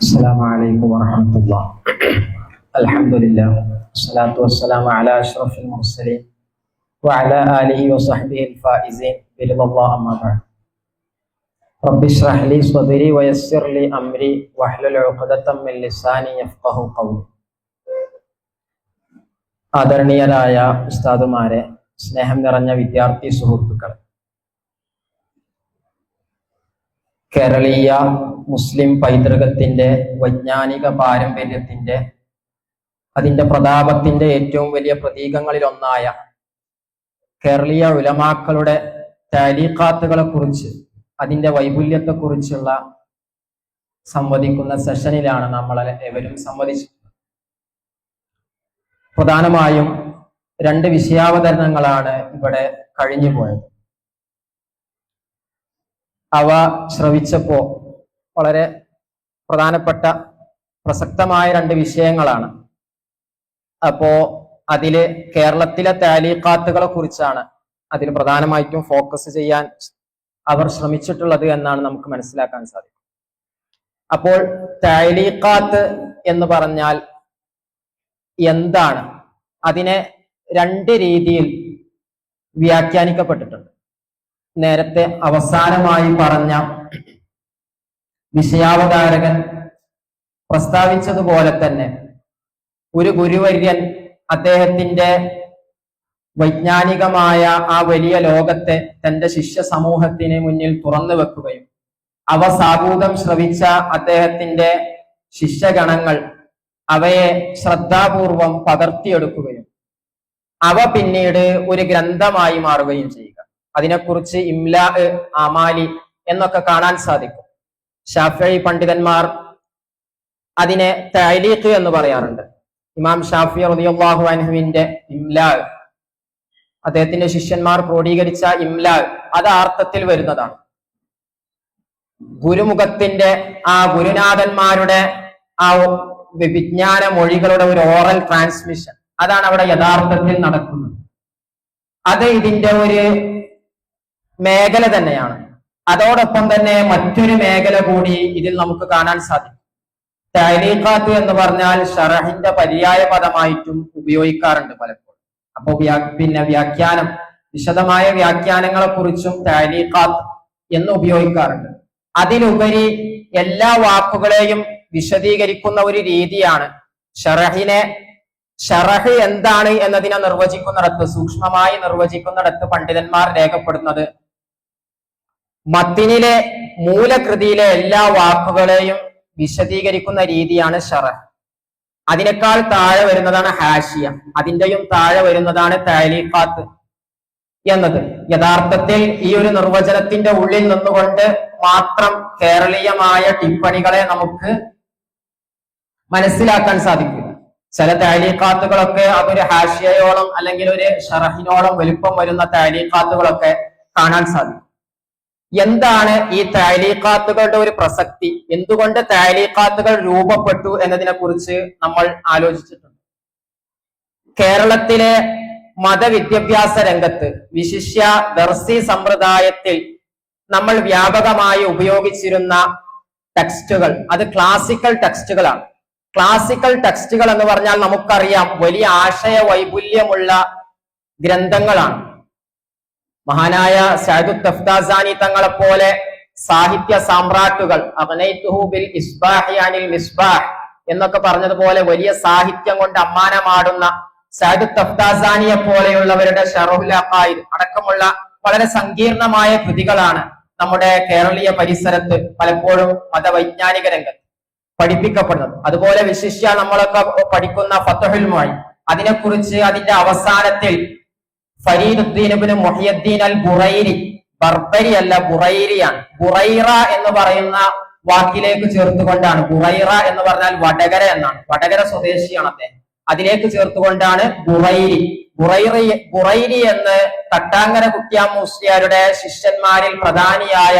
السلام عليكم ورحمة الله. الحمد لله والصلاة والسلام على أشرف المرسلين وعلى آله وصحبه الفائزين برضا الله. أما بعد رب اشرح لي صدري ويسر لي أمري واحلل عقدة من لساني يفقهوا قولي. ആദരണീയരായ ഉസ്താദുമാരെ, സ്നേഹം നിറഞ്ഞ വിദ്യാർത്ഥി സുഹൃത്തുക്കൾ, കേരളീയ മുസ്ലിം പൈതൃകത്തിന്റെ വൈജ്ഞാനിക പാരമ്പര്യത്തിന്റെ അതിന്റെ പ്രതാപത്തിന്റെ ഏറ്റവും വലിയ പ്രതീകങ്ങളിൽ ഒന്നായ കേരളീയ ഉലമാക്കളുടെ താലീഖാത്തുകളെ കുറിച്ച്, അതിന്റെ വൈപുല്യത്തെക്കുറിച്ചുള്ള സംവദിക്കുന്ന സെഷനിലാണ് നമ്മൾ ഏവരും സംവദിച്ചത്. പ്രധാനമായും രണ്ട് വിഷയാവതരണങ്ങളാണ് ഇവിടെ കഴിഞ്ഞു പോയത്. അവ ശ്രവിച്ചപ്പോ വളരെ പ്രധാനപ്പെട്ട പ്രസക്തമായ രണ്ട് വിഷയങ്ങളാണ്. അപ്പോ അതില് കേരളത്തിലെ താലീഖാത്തുകളെ കുറിച്ചാണ് അതിൽ പ്രധാനമായിട്ടും ഫോക്കസ് ചെയ്യാൻ അവർ ശ്രമിച്ചിട്ടുള്ളത് എന്നാണ് നമുക്ക് മനസ്സിലാക്കാൻ സാധിക്കും. അപ്പോൾ താലീഖാത്ത് എന്ന് പറഞ്ഞാൽ എന്താണ്? അതിനെ രണ്ട് രീതിയിൽ വ്യാഖ്യാനിക്കപ്പെട്ടിട്ടുണ്ട്. നേരത്തെ അവസാനമായി പറഞ്ഞ വിഷയാവതാരകൻ പ്രസ്താവിച്ചതുപോലെ തന്നെ ഒരു ഗുരുവര്യൻ അദ്ദേഹത്തിന്റെ വൈജ്ഞാനികമായ ആ വലിയ ലോകത്തെ തന്റെ ശിഷ്യ സമൂഹത്തിന് മുന്നിൽ തുറന്നു വെക്കുകയും അവ സാഗൂതം ശ്രവിച്ച അദ്ദേഹത്തിന്റെ ശിഷ്യഗണങ്ങൾ അവയെ ശ്രദ്ധാപൂർവം പകർത്തിയെടുക്കുകയും അവ പിന്നീട് ഒരു ഗ്രന്ഥമായി മാറുകയും ചെയ്യുക. അതിനെക്കുറിച്ച് ഇംലാ, ആമാലി എന്നൊക്കെ കാണാൻ സാധിക്കും. ഷാഫിഈ പണ്ഡിതന്മാർ അതിനെ തഅലീഖ് എന്ന് പറയാറുണ്ട്. ഇമാം ഷാഫിഈ റളിയല്ലാഹു അൻഹുവിന്റെ ഇംലാ, അദ്ദേഹത്തിന്റെ ശിഷ്യന്മാർ ക്രോഡീകരിച്ച ഇംലാ, അത് അർത്ഥത്തിൽ വരുന്നതാണ്. ഗുരുമുഖത്തിന്റെ ആ ഗുരുനാഥന്മാരുടെ ആ വിജ്ഞാന മൊഴികളുടെ ഒരു ഓറൽ ട്രാൻസ്മിഷൻ, അതാണ് അവിടെ യഥാർത്ഥത്തിൽ നടക്കുന്നത്. അത് ഇതിന്റെ ഒരു മേഖല തന്നെയാണ്. അതോടൊപ്പം തന്നെ മറ്റൊരു മേഖല കൂടി ഇതിൽ നമുക്ക് കാണാൻ സാധിക്കും. തഅലീഖാത്ത് എന്ന് പറഞ്ഞാൽ ശറഹിന്റെ പര്യായ പദമായിട്ടും ഉപയോഗിക്കാറുണ്ട് പലപ്പോഴും. അപ്പോ വ്യാഖ്യാനം, വിശദമായ വ്യാഖ്യാനങ്ങളെ കുറിച്ചും തഅലീഖാത്ത് എന്ന് ഉപയോഗിക്കാറുണ്ട്. അതിലുപരി എല്ലാ വാക്കുകളെയും വിശദീകരിക്കുന്ന ഒരു രീതിയാണ് ഷറഹ് എന്താണ് എന്നതിനെ നിർവചിക്കുന്നിടത്ത്, സൂക്ഷ്മമായി നിർവചിക്കുന്നിടത്ത് പണ്ഡിതന്മാർ രേഖപ്പെടുന്നത് മത്തിനിലെ മൂലകൃതിയിലെ എല്ലാ വാക്കുകളെയും വിശദീകരിക്കുന്ന രീതിയാണ് ഷറഹ്. അതിനേക്കാൾ താഴെ വരുന്നതാണ് ഹാഷിയ, അതിന്റെയും താഴെ വരുന്നതാണ് തഅലീഖാത്ത് എന്നത്. യഥാർത്ഥത്തിൽ ഈ ഒരു നിർവചനത്തിന്റെ ഉള്ളിൽ നിന്നുകൊണ്ട് മാത്രം കേരളീയമായ ടിപ്പണികളെ നമുക്ക് മനസ്സിലാക്കാൻ സാധിക്കില്ല. ചില തഅലീഖാത്തുകളൊക്കെ അതൊരു ഹാഷിയയോളം അല്ലെങ്കിൽ ഒരു ഷറഹിനോളം വലുപ്പം വരുന്ന തഅലീഖാത്തുകളൊക്കെ കാണാൻ സാധിക്കും. എന്താണ് ഈ തഅലീഖാത്തുകളുടെ ഒരു പ്രസക്തി? എന്തുകൊണ്ട് തഅലീഖാത്തുകൾ രൂപപ്പെട്ടു എന്നതിനെ കുറിച്ച് നമ്മൾ ആലോചിച്ചിട്ടുണ്ട്. കേരളത്തിലെ മതവിദ്യാഭ്യാസ രംഗത്ത്, വിശിഷ്യ ദർസി സമ്പ്രദായത്തിൽ നമ്മൾ വ്യാപകമായി ഉപയോഗിച്ചിരുന്ന ടെക്സ്റ്റുകൾ, അത് ക്ലാസിക്കൽ ടെക്സ്റ്റുകളാണ്. ക്ലാസിക്കൽ ടെക്സ്റ്റുകൾ എന്ന് പറഞ്ഞാൽ നമുക്കറിയാം വലിയ ആശയ വൈപുല്യമുള്ള ഗ്രന്ഥങ്ങളാണ്. മഹാനായ സഅദു തഫ്താസാനി തങ്ങളെ പോലെ സാഹിത്യ സാമ്രാട്ടുകൾ അഗ്നൈതുഹു ബിൽ ഇസ്ബാഹി അനിൽ മിസ്ബാഹ് എന്നൊക്കെ പറഞ്ഞതുപോലെ വലിയ സാഹിത്യം കൊണ്ട് അമ്മാനമാടുന്ന സഅദു തഫ്താസാനിയെ പോലെയുള്ളവരുടെ ശറഹുൽ അഖായിദ് അടക്കമുള്ള വളരെ സങ്കീർണമായ കൃതികളാണ് നമ്മുടെ കേരളീയ പരിസരത്ത് പലപ്പോഴും മതവൈജ്ഞാനിക രംഗത്ത് പഠിപ്പിക്കപ്പെടുന്നത്. അതുപോലെ വിശിഷ്യ നമ്മളൊക്കെ പഠിക്കുന്ന ഫത്ഹുൽ മുഈൻ, അതിനെക്കുറിച്ച് അതിന്റെ അവസാനത്തിൽ ഫരീദുദ്ദീൻ ഇബ്നു മുഹ്യിദ്ദീൻ അൽ ബുറൈരി, ബർബരി അല്ല ബുറൈരിയാണ്, ബുറൈറ എന്ന് പറയുന്ന വാക്കിലേക്ക് ചേർത്തുകൊണ്ടാണ്, ബുറൈറ എന്ന് പറഞ്ഞാൽ വടകര എന്നാണ്, വടകര സ്വദേശിയാണ് അദ്ദേഹം, അതിലേക്ക് ചേർത്തുകൊണ്ടാണ് ബുറൈരി എന്ന് തട്ടാങ്കര കുട്യാം മുസ്ലിയാരുടെ ശിഷ്യന്മാരിൽ പ്രധാനിയായ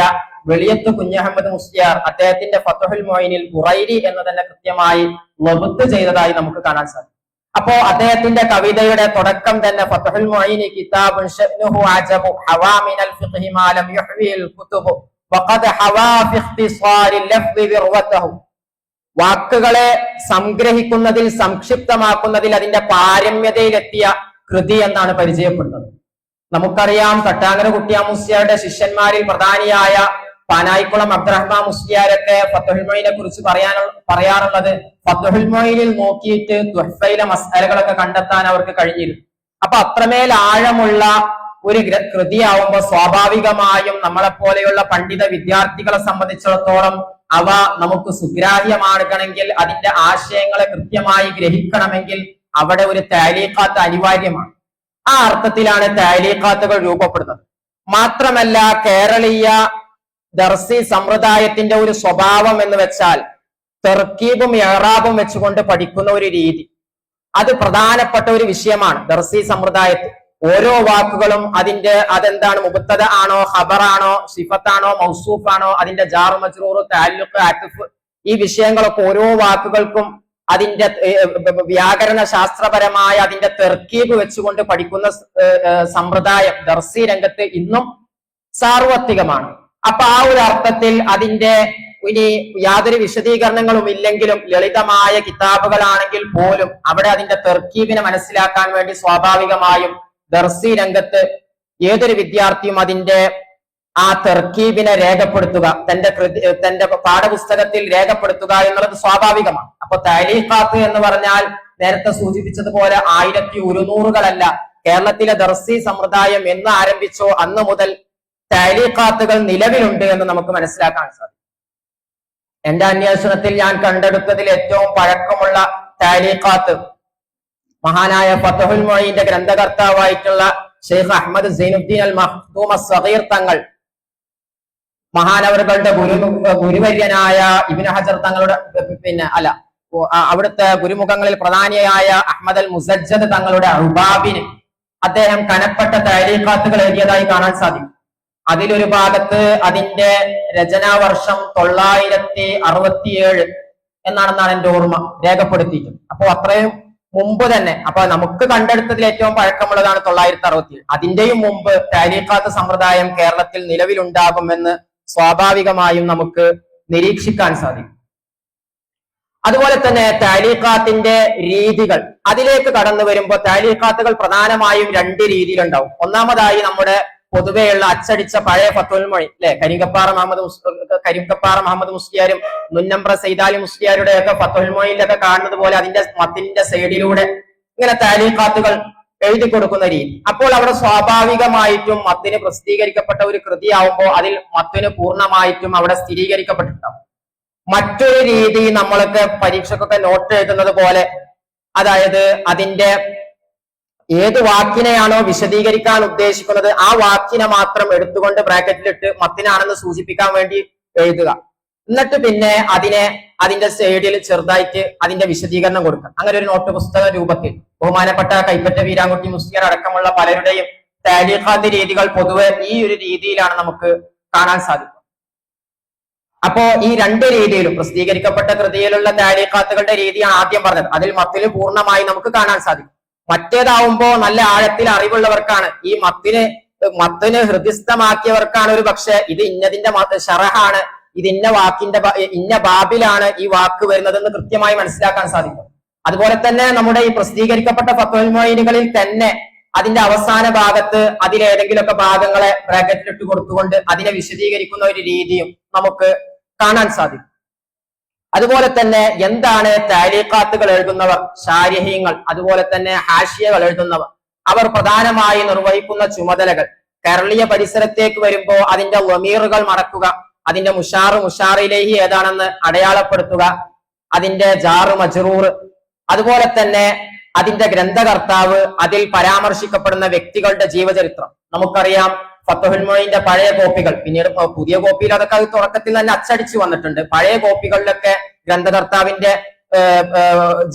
വെളിയത്ത് കുഞ്ഞഹമ്മദ് മുസ്ലിയാർ അദ്ദേഹത്തിന്റെ ഫത്ഹുൽ മുഈനിൽ ബുറൈരി എന്ന് തന്നെ കൃത്യമായി ലബ്ത് ചെയ്തതായി നമുക്ക് കാണാൻ സാധിക്കും. അപ്പോ അദ്ദേഹത്തിന്റെ കവിതയുടെ തുടക്കം തന്നെ ഫത്ഹുൽ മുഈനി കിതാബുൻ ശഅ്നുഹു അജബു ഹവാ മിനൽ ഫിഖ്ഹി മാ ലം യുഹ്വിൽ കുതുബു വഖദ് ഹവാ ഫി ഇഖ്തിസാരിൽ ലഫ്ദി ദിർവതഹു വാക്കുകളെ സംഗ്രഹിക്കുന്നതിൽ, സംക്ഷിപ്തമാക്കുന്നതിൽ, അതിന്റെ പാരമ്യതയിലെത്തിയ കൃതി എന്നാണ് പരിചയപ്പെടുന്നത്. നമുക്കറിയാം തട്ടാങ്ങര കുട്ടിയാം മുസ്ലിയാരുടെ ശിഷ്യന്മാരിൽ പ്രധാനിയായ പാനായിക്കുളം അബ്ദുറഹ്മാൻ മുസ്ലിയാരൊക്കെ ഫത്ഹുൽ മൊയ്നെ കുറിച്ച് പറയാറുള്ളത് ഫത്ഹുൽ മൊയ്നിൽ നോക്കിയിട്ട് തുഹ്ഫയിലെ മസ്അലകളൊക്കെ കണ്ടെത്താൻ അവർക്ക് കഴിഞ്ഞിരുന്നു. അപ്പൊ അത്രമേൽ ആഴമുള്ള ഒരു കൃതിയാവുമ്പോ സ്വാഭാവികമായും നമ്മളെപ്പോലെയുള്ള പണ്ഡിത വിദ്യാർത്ഥികളെ സംബന്ധിച്ചിടത്തോളം അവ നമുക്ക് സുഗ്രാഹ്യമാകണമെങ്കിൽ, അതിന്റെ ആശയങ്ങളെ കൃത്യമായി ഗ്രഹിക്കണമെങ്കിൽ അവിടെ ഒരു താലീഖാത്ത് അനിവാര്യമാണ്. ആ അർത്ഥത്തിലാണ് താലീഖാത്തുകൾ രൂപപ്പെടുന്നത്. മാത്രമല്ല, കേരളീയ ദർസി സമ്പ്രദായത്തിന്റെ ഒരു സ്വഭാവം എന്ന് വെച്ചാൽ തെർക്കീബും ഇഅ്റാബും വെച്ചുകൊണ്ട് പഠിക്കുന്ന ഒരു രീതി, അത് പ്രധാനപ്പെട്ട ഒരു വിഷയമാണ് ദർസി സമ്പ്രദായത്തിൽ. ഓരോ വാക്കുകളും അതെന്താണ്, മുബ്തദ ആണോ, ഖബറാണോ, സിഫത്താണോ, മൗസൂഫാണോ, അതിന്റെ ജാർ മജ്റൂർ, തഅല്ലുഖ്, അത്ഫ്, ഈ വിഷയങ്ങളൊക്കെ ഓരോ വാക്കുകൾക്കും അതിന്റെ വ്യാകരണ ശാസ്ത്രപരമായ അതിന്റെ തെർക്കീബ് വെച്ചുകൊണ്ട് പഠിക്കുന്ന സമ്പ്രദായം ദർസി രംഗത്ത് ഇന്നും സാർവത്രികമാണ്. അപ്പൊ ആ ഒരു അർത്ഥത്തിൽ അതിന്റെ ഇനി യാതൊരു വിശദീകരണങ്ങളും ഇല്ലെങ്കിലും ലളിതമായ കിതാബുകളാണെങ്കിൽ പോലും അവിടെ അതിന്റെ തെർക്കീബിനെ മനസ്സിലാക്കാൻ വേണ്ടി സ്വാഭാവികമായും ദർസി രംഗത്ത് ഏതൊരു വിദ്യാർത്ഥിയും അതിന്റെ ആ തെർക്കീബിനെ രേഖപ്പെടുത്തുക, തന്റെ പാഠപുസ്തകത്തിൽ രേഖപ്പെടുത്തുക എന്നുള്ളത് സ്വാഭാവികമാണ്. അപ്പൊ താലീഖാത്ത് എന്ന് പറഞ്ഞാൽ നേരത്തെ സൂചിപ്പിച്ചതുപോലെ 1100-കളല്ല, കേരളത്തിലെ ദർസി സമ്പ്രദായം എന്ന് ആരംഭിച്ചോ അന്ന് മുതൽ താലീഖാത്തുകൾ നിലവിലുണ്ട് എന്ന് നമുക്ക് മനസ്സിലാക്കാൻ സാധിക്കും. എന്റെ അന്വേഷണത്തിൽ ഞാൻ കണ്ടെടുത്തതിൽ ഏറ്റവും പഴക്കമുള്ള താലീഖാത്ത് മഹാനായ ഫത്ഹുൽ മൊയ്ന്റെ ഗ്രന്ഥകർത്താവായിട്ടുള്ള ഷെയ്ഖ് അഹ്മദ് സൈനുദ്ദീൻ അൽ മഖ്ദൂം അസ്സഗീർ തങ്ങൾ, മഹാനവറുകളുടെ ഗുരുവര്യനായ ഇബ്നു ഹജർ തങ്ങളുടെ അവിടുത്തെ ഗുരുമുഖങ്ങളിൽ പ്രധാനിയായ അഹ്മദ് അൽ മുസജ്ജദ് തങ്ങളുടെ അർബാബിന് അദ്ദേഹം കനപ്പെട്ട താലീഖാത്തുകൾ എഴുതിയതായി കാണാൻ സാധിക്കും. അതിലൊരു ഭാഗത്ത് അതിന്റെ രചനാവർഷം 967 എന്നാണെന്നാണ് എന്റെ ഓർമ്മ രേഖപ്പെടുത്തിയിട്ടുള്ളത്. അപ്പൊ അത്രയും മുമ്പ് തന്നെ, അപ്പൊ നമുക്ക് കണ്ടെടുത്തതിൽ ഏറ്റവും പഴക്കമുള്ളതാണ് 967. അതിന്റെയും മുമ്പ് താലീഖാത്ത് സമ്പ്രദായം കേരളത്തിൽ നിലവിലുണ്ടാകുമെന്ന് സ്വാഭാവികമായും നമുക്ക് നിരീക്ഷിക്കാൻ സാധിക്കും. അതുപോലെ തന്നെ താലീഖാത്തിന്റെ രീതികൾ, അതിലേക്ക് കടന്നു വരുമ്പോൾ താലീഖാത്തുകൾ പ്രധാനമായും 2 രീതിയിലുണ്ടാവും. ഒന്നാമതായി നമ്മുടെ പൊതുവെയുള്ള അച്ചടിച്ച പഴയ ഫത്ഹുൽ മൊയ്ൻ അല്ലെ, കരിങ്കപ്പാറ മുഹമ്മദ് മുസ്ലിയാരും നുന്നമ്പ്ര സൈദാലി മുസ്ലിയാരുടെ ഒക്കെ ഫത്ഹുൽ മൊയ്നിലൊക്കെ കാണുന്നത് പോലെ അതിന്റെ മത്തിന്റെ സൈഡിലൂടെ ഇങ്ങനെ താലീഖാത്തുകൾ എഴുതി കൊടുക്കുന്ന രീതി. അപ്പോൾ അവിടെ സ്വാഭാവികമായിട്ടും മത്തിന് പ്രസിദ്ധീകരിക്കപ്പെട്ട ഒരു കൃതിയാവുമ്പോൾ അതിൽ മത്തിന് പൂർണ്ണമായിട്ടും അവിടെ സ്ഥിരീകരിക്കപ്പെട്ടിട്ടുണ്ടാവും. മറ്റൊരു രീതി നമ്മളൊക്കെ പരീക്ഷക്കൊക്കെ നോട്ട് എഴുതുന്നത് പോലെ, അതായത് അതിന്റെ ഏത് വാക്കിനെയാണോ വിശദീകരിക്കാൻ ഉദ്ദേശിക്കുന്നത് ആ വാക്കിനെ മാത്രം എടുത്തുകൊണ്ട് ബ്രാക്കറ്റിലിട്ട് മത്തിനാണെന്ന് സൂചിപ്പിക്കാൻ വേണ്ടി എഴുതുക. എന്നിട്ട് പിന്നെ അതിന്റെ സൈഡിൽ ചെറുതായിട്ട് അതിന്റെ വിശദീകരണം കൊടുക്കുക. അങ്ങനെ ഒരു നോട്ട് പുസ്തക രൂപത്തിൽ ബഹുമാനപ്പെട്ട കൈപ്പറ്റ വീരാൻകുട്ടി മുസ്ലിയാർ അടക്കമുള്ള പലരുടെയും താലീഖാത്ത് രീതികൾ പൊതുവെ ഈ ഒരു രീതിയിലാണ് നമുക്ക് കാണാൻ സാധിക്കും. അപ്പോ ഈ 2 രീതിയിലും പ്രസിദ്ധീകരിക്കപ്പെട്ട കൃതിയിലുള്ള താലീഖാത്തുകളുടെ രീതിയാണ് ആദ്യം പറഞ്ഞത്. അതിൽ മത്തിൽ പൂർണ്ണമായി നമുക്ക് കാണാൻ സാധിക്കും. മറ്റേതാവുമ്പോ നല്ല ആഴത്തിൽ അറിവുള്ളവർക്കാണ്, ഈ മത്തിന് ഹൃദിസ്ഥമാക്കിയവർക്കാണ് ഒരു പക്ഷെ ഇത് ഇന്നതിന്റെ ഷറഹാണ്, ഇത് ഇന്ന വാക്കിന്റെ ഇന്ന ബാബിലാണ് ഈ വാക്ക് വരുന്നതെന്ന് കൃത്യമായി മനസ്സിലാക്കാൻ സാധിക്കും. അതുപോലെ തന്നെ നമ്മുടെ ഈ പ്രസിദ്ധീകരിക്കപ്പെട്ട ഫത്ഹുൽ മൊയ്നുകളിൽ തന്നെ അതിന്റെ അവസാന ഭാഗത്ത് അതിലേതെങ്കിലുമൊക്കെ ഭാഗങ്ങളെ ബ്രാക്കറ്റിലിട്ട് കൊടുത്തുകൊണ്ട് അതിനെ വിശദീകരിക്കുന്ന ഒരു രീതിയും നമുക്ക് കാണാൻ സാധിക്കും. അതുപോലെ തന്നെ എന്താണ് താലീഖാത്തുകൾ എഴുതുന്നവർ, ശാരിഹീങ്ങൾ, അതുപോലെ തന്നെ ഹാഷിയകൾ എഴുതുന്നവർ, അവർ പ്രധാനമായി നിർവഹിക്കുന്ന ചുമതലകൾ കേരളീയ പരിസരത്തേക്ക് വരുമ്പോൾ അതിന്റെ വമീറുകൾ മറക്കുക, അതിന്റെ മുഷാറിലേഹി ഏതാണെന്ന് അടയാളപ്പെടുത്തുക, അതിന്റെ ജാറ് മജ്റൂർ, അതുപോലെ തന്നെ അതിന്റെ ഗ്രന്ഥകർത്താവ്, അതിൽ പരാമർശിക്കപ്പെടുന്ന വ്യക്തികളുടെ ജീവചരിത്രം. നമുക്കറിയാം ഫത്ഹുൽ മൊയ്ന്റെ പഴയ കോപ്പികൾ, പിന്നീട് പുതിയ കോപ്പിയിൽ അതൊക്കെ തുടക്കത്തിൽ തന്നെ അച്ചടിച്ചു വന്നിട്ടുണ്ട്. പഴയ കോപ്പികളിലൊക്കെ ഗ്രന്ഥകർത്താവിന്റെ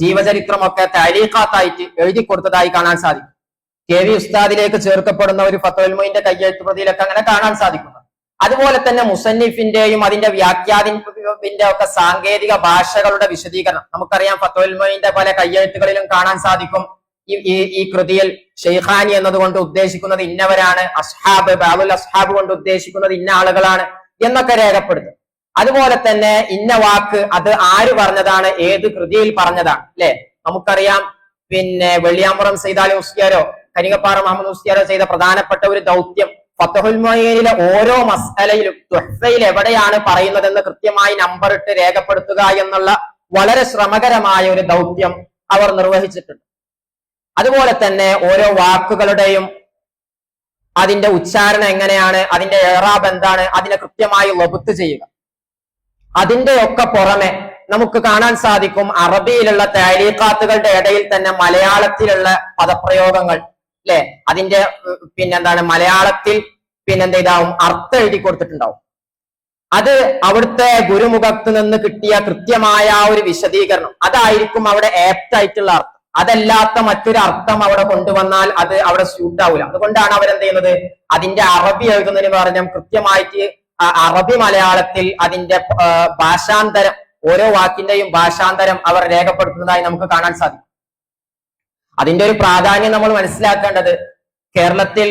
ജീവചരിത്രമൊക്കെ താലീഖാത്തായിട്ട് എഴുതി കൊടുത്തതായി കാണാൻ സാധിക്കും. KV ഉസ്താദിലേക്ക് ചേർക്കപ്പെടുന്ന ഒരു ഫത്ഹുൽ മൊയ്ന്റെ കയ്യെഴുത്ത് പ്രതിയിലൊക്കെ അങ്ങനെ കാണാൻ സാധിക്കുന്നു. അതുപോലെ തന്നെ മുസന്നിഫിന്റെയും അതിന്റെ വ്യാഖ്യാതിന്റെ ഒക്കെ സാങ്കേതിക ഭാഷകളുടെ വിശദീകരണം നമുക്കറിയാം. ഫത്ഹുൽ മൊയ്ന്റെ പല കയ്യെഴുത്തുകളിലും കാണാൻ സാധിക്കും ഈ കൃതിയിൽ ഷെയ്ഖാനി എന്നതുകൊണ്ട് ഉദ്ദേശിക്കുന്നത് ഇന്നവരാണ്, അസ്ഹാബ് ബാബുൽ അസ്ഹാബ് കൊണ്ട് ഉദ്ദേശിക്കുന്നത് ഇന്ന ആളുകളാണ് എന്നൊക്കെ രേഖപ്പെടുത്തും. അതുപോലെ തന്നെ ഇന്ന വാക്ക് അത് ആര് പറഞ്ഞതാണ്, ഏത് കൃതിയിൽ പറഞ്ഞതാണ്, അല്ലെ? നമുക്കറിയാം പിന്നെ വെള്ളിയാമ്പുറം സൈദാലി മുസ്ലിയാരോ കരിങ്ങപ്പാറ മുഹമ്മദ് മുസ്ലിയാരോ ചെയ്ത പ്രധാനപ്പെട്ട ഒരു ദൗത്യം ഫത്ഹുൽ മുഈനിലെ ഓരോ മസ്അലയിലും തുഹ്ഫയിൽ എവിടെയാണ് പറയുന്നതെന്ന് കൃത്യമായി നമ്പർ ഇട്ട് രേഖപ്പെടുത്തുക എന്നുള്ള വളരെ ശ്രമകരമായ ഒരു ദൗത്യം അവർ നിർവഹിച്ചിട്ടുണ്ട്. അതുപോലെ തന്നെ ഓരോ വാക്കുകളുടെയും അതിന്റെ ഉച്ചാരണം എങ്ങനെയാണ്, അതിന്റെ ഇറാബ് എന്താണ്, അതിനെ കൃത്യമായി ലബ്ത് ചെയ്യുക. അതിന്റെ ഒക്കെ പുറമെ നമുക്ക് കാണാൻ സാധിക്കും അറബിയിലുള്ള താരീഖാത്തുകളുടെ ഇടയിൽ തന്നെ മലയാളത്തിലുള്ള പദപ്രയോഗങ്ങൾ, അല്ലെ? അതിന്റെ പിന്നെന്താണ് മലയാളത്തിൽ പിന്നെന്താവും അർത്ഥം എഴുതി കൊടുത്തിട്ടുണ്ടാവും. അത് അവിടുത്തെ ഗുരുമുഖത്ത് നിന്ന് കിട്ടിയ കൃത്യമായ ഒരു വിശദീകരണം അതായിരിക്കും അവിടെ ആപ്റ്റ് ആയിട്ടുള്ള അർത്ഥം. അതല്ലാത്ത മറ്റൊരു അർത്ഥം അവിടെ കൊണ്ടുവന്നാൽ അത് അവിടെ സ്യൂട്ട് ആവില്ല. അതുകൊണ്ടാണ് അവരെന്ത് ചെയ്യുന്നത്, അതിന്റെ അറബി എഴുതുന്നതിന് പറഞ്ഞാൽ കൃത്യമായിട്ട് അറബി മലയാളത്തിൽ അതിന്റെ ഭാഷാന്തരം, ഓരോ വാക്കിന്റെയും ഭാഷാന്തരം അവർ രേഖപ്പെടുത്തുന്നതായി നമുക്ക് കാണാൻ സാധിക്കും. അതിന്റെ ഒരു പ്രാധാന്യം നമ്മൾ മനസ്സിലാക്കേണ്ടത്, കേരളത്തിൽ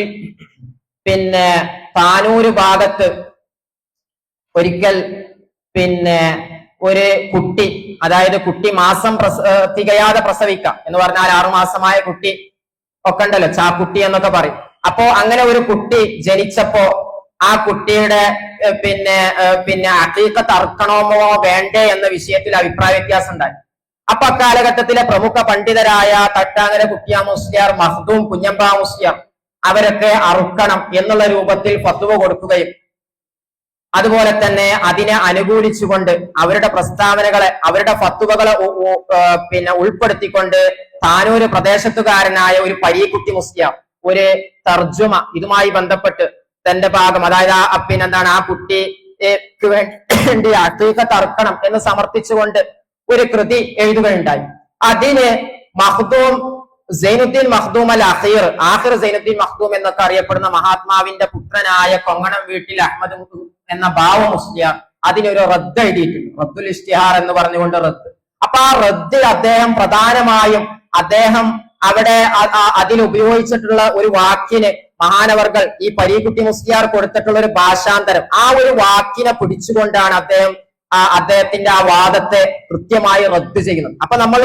പിന്നെ താനൂര് ഭാഗത്ത് ഒരിക്കൽ പിന്നെ ഒരു കുട്ടി, അതായത് കുട്ടി മാസം തികയാതെ പ്രസവിക്കാം എന്ന് പറഞ്ഞാൽ 6 മാസമായ കുട്ടി ഒക്കെ ഉണ്ടല്ലോ, ചാക്കുട്ടി എന്നൊക്കെ പറയും. അപ്പോ അങ്ങനെ ഒരു കുട്ടി ജനിച്ചപ്പോ ആ കുട്ടിയുടെ പിന്നെ അഖീഖത്ത് അറുക്കണമോ വേണ്ടേ എന്ന വിഷയത്തിൽ അഭിപ്രായ വ്യത്യാസം ഉണ്ടായി. അപ്പൊ അക്കാലഘട്ടത്തിലെ പ്രമുഖ പണ്ഡിതരായ തട്ടാങ്ങര കുട്ടിയാ മുസ്ലിയാർ, മഖ്ദൂം കുഞ്ഞമ്പ മുസ്ലിയാർ അവരൊക്കെ അറുക്കണം എന്നുള്ള രൂപത്തിൽ ഫത്വ കൊടുക്കുകയും അതുപോലെ തന്നെ അതിനെ അനുകൂലിച്ചുകൊണ്ട് അവരുടെ പ്രസ്താവനകളെ, അവരുടെ ഫത്വകളെ പിന്നെ ഉൾപ്പെടുത്തിക്കൊണ്ട് താനൂര് പ്രദേശത്തുകാരനായ ഒരു പരീക്കുട്ടി മുസ്ലിയാർ ഒരു തർജുമ ഇതുമായി ബന്ധപ്പെട്ട് തന്റെ ഭാഗം, അതായത് പിന്നെന്താണ് ആ കുട്ടിക്ക് വേണ്ടി അഖീഖത്ത് അറുക്കണം എന്ന് സമർത്ഥിച്ചുകൊണ്ട് ഒരു കൃതി എഴുതുകയുണ്ടായി. അതിന് മഖ്ദൂം സൈനുദ്ദീൻ മഖ്ദൂം അൽ ആഖിർ സൈനുദ്ദീൻ മഖ്ദൂം എന്നൊക്കെ അറിയപ്പെടുന്ന മഹാത്മാവിന്റെ പുത്രനായ കൊങ്ങണം വീട്ടിൽ അഹമ്മദ് എന്ന ബാവ മുസ്ലിയാർ അതിനൊരു റദ്ദ് എഴുതിയിട്ടുണ്ട്, റദ്ദുൽ ഇഷ്തിഹാർ എന്ന് പറഞ്ഞുകൊണ്ട് റദ്ദ്. അപ്പൊ ആ റദ്ദിൽ അദ്ദേഹം പ്രധാനമായും അവിടെ അതിൽ ഉപയോഗിച്ചിട്ടുള്ള ഒരു വാക്കിന് മഹാനവർകൾ ഈ പരീക്കുട്ടി മുസ്ലിയാർ കൊടുത്തിട്ടുള്ള ഒരു ഭാഷാന്തരം, ആ ഒരു വാക്കിനെ പിടിച്ചുകൊണ്ടാണ് അദ്ദേഹത്തിന്റെ ആ വാദത്തെ കൃത്യമായി റദ്ദ് ചെയ്യുന്നത്. അപ്പൊ നമ്മൾ